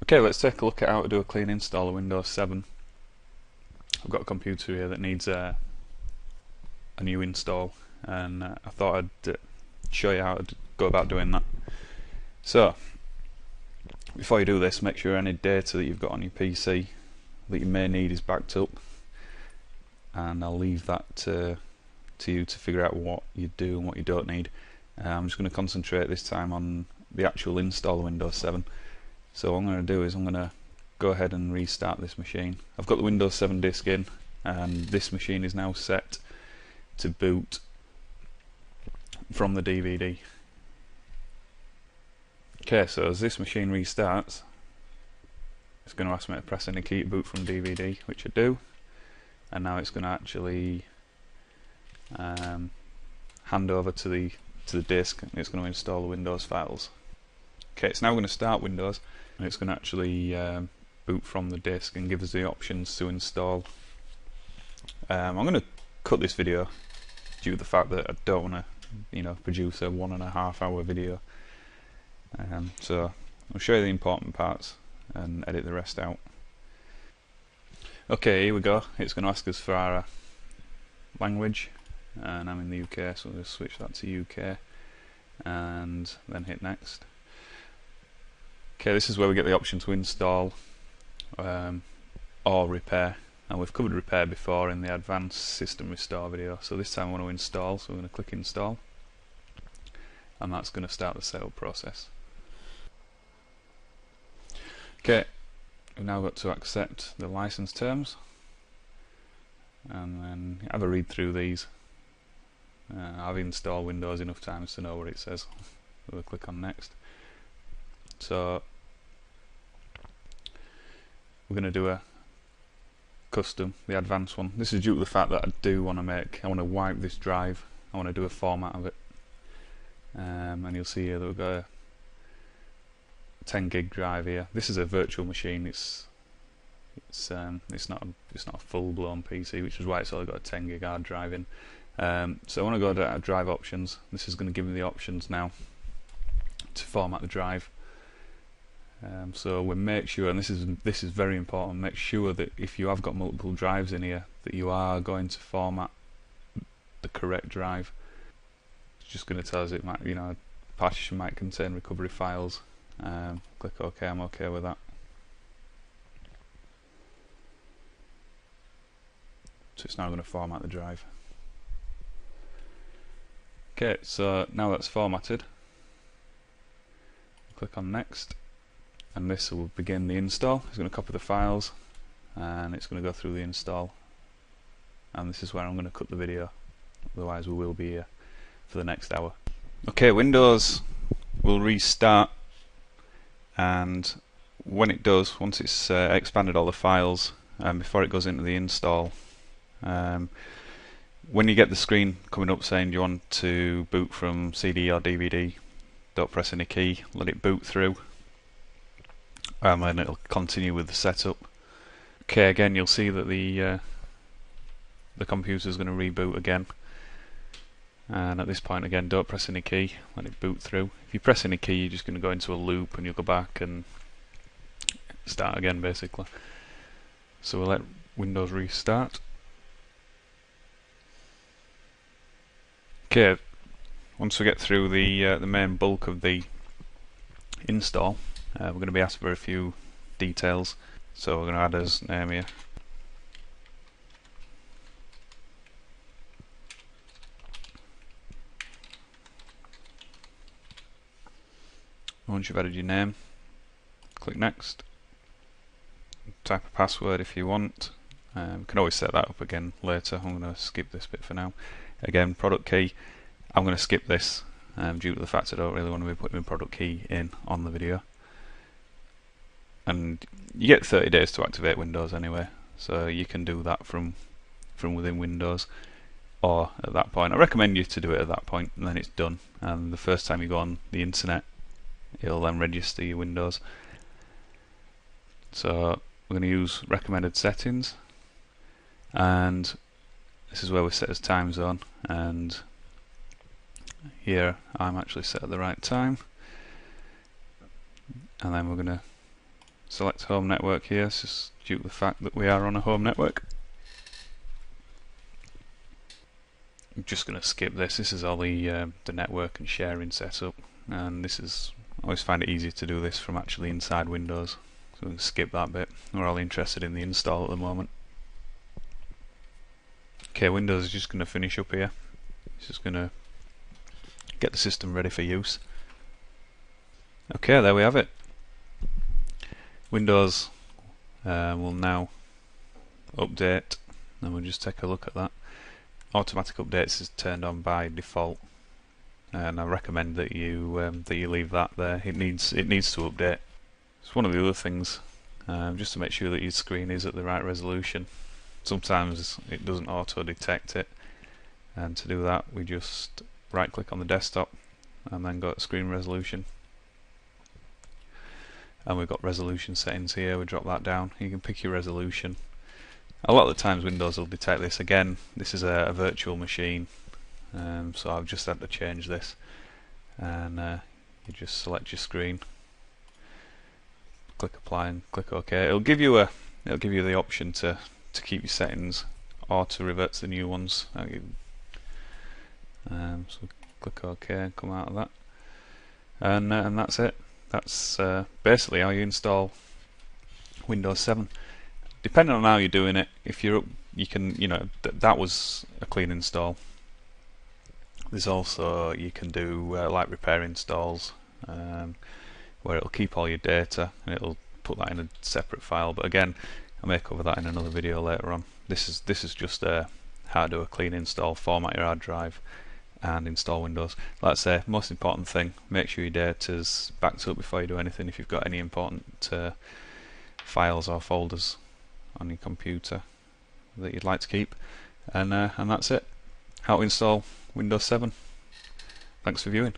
Okay, let's take a look at how to do a clean install of Windows 7. I've got a computer here that needs a new install, and I thought I'd show you how to go about doing that. So, before you do this, make sure any data that you've got on your PC that you may need is backed up, and I'll leave that to you to figure out what you do and what you don't need. I'm just going to concentrate this time on the actual install of Windows 7. So what I'm going to do is I'm going to go ahead and restart this machine. I've got the Windows 7 disk in, and this machine is now set to boot from the DVD. Okay, so as this machine restarts, it's going to ask me to press any key to boot from DVD, which I do, and now it's going to actually hand over to the disk, and it's going to install the Windows files. Okay, it's now going to start Windows, and it's going to actually boot from the disk and give us the options to install. I'm going to cut this video due to the fact that I don't want to, produce a 1.5 hour video. So I'll show you the important parts and edit the rest out. Okay, here we go. It's going to ask us for our language, and I'm in the UK, so we'll just switch that to UK and then hit next. Okay, this is where we get the option to install or repair, and we've covered repair before in the advanced system restore video, so this time I want to install, so I'm going to click install, and that's going to start the setup process. Okay, we've now got to accept the license terms, and then have a read through these. I've installed Windows enough times to know what it says. We'll click on next. So we're going to do a custom, the advanced one. This is due to the fact that I want to wipe this drive. I want to do a format of it, and you'll see here that we've got a 10 gig drive here. This is a virtual machine. It's not a full-blown PC, which is why it's only got a 10 gig hard drive in. So I want to go to drive options. This is going to give me the options now to format the drive. So we make sure, and this is very important, make sure that if you have got multiple drives in here, that you are going to format the correct drive. It's just going to tell us it might, partition might contain recovery files. Click OK. I'm OK with that. So it's now going to format the drive. Okay, so now that's formatted, click on next, and this will begin the install. It's going to copy the files, and it's going to go through the install, and this is where I'm going to cut the video, otherwise we will be here for the next hour. Okay, Windows will restart, and when it does, once it's expanded all the files, before it goes into the install, when you get the screen coming up saying you want to boot from CD or DVD, don't press any key, let it boot through, and then it'll continue with the setup. Okay, again you'll see that the computer is going to reboot again, and at this point again don't press any key, let it boot through. If you press any key, you're just going to go into a loop and you'll go back and start again basically. So we'll let Windows restart. Okay, once we get through the main bulk of the install, we're going to be asked for a few details. So we're going to add as name here. Once you've added your name, click next. Type a password if you want. You can always set that up again later. I'm going to skip this bit for now. Again, product key, I'm going to skip this due to the fact I don't really want to be putting my product key in on the video. And you get 30 days to activate Windows anyway, so you can do that from within Windows, or at that point. I recommend you to do it at that point, and then it's done. And the first time you go on the internet, it'll then register your Windows. So we're going to use recommended settings, and this is where we set as time zone, and here I'm actually set at the right time, and then we're going to select home network here, it's just due to the fact that we are on a home network. I'm just going to skip this. This is all the network and sharing setup, and this is, I always find it easier to do this from actually inside Windows, so we can skip that bit. We're all interested in the install at the moment. Okay, Windows is just going to finish up here. It's just going to get the system ready for use. Okay, there we have it. Windows will now update, and we'll just take a look at that. Automatic updates is turned on by default, and I recommend that you leave that there. It needs to update. It's one of the other things, just to make sure that your screen is at the right resolution. Sometimes it doesn't auto detect it, and to do that we just right click on the desktop and then go to screen resolution, and we've got resolution settings here. We drop that down. You can pick your resolution. A lot of the times Windows will detect this. Again, this is a virtual machine, so I've just had to change this, and you just select your screen, click apply and click OK. It'll give you the option to keep your settings or to revert to the new ones. So click OK and come out of that, and that's it. That's basically how you install Windows 7. Depending on how you're doing it, if you're up, you can, that was a clean install. There's also, you can do like repair installs, where it'll keep all your data and it'll put that in a separate file. But again, I may cover that in another video later on. This is just how to do a clean install, format your hard drive, and install Windows. Like I say, most important thing: make sure your data's backed up before you do anything. If you've got any important files or folders on your computer that you'd like to keep, and that's it. How to install Windows 7. Thanks for viewing.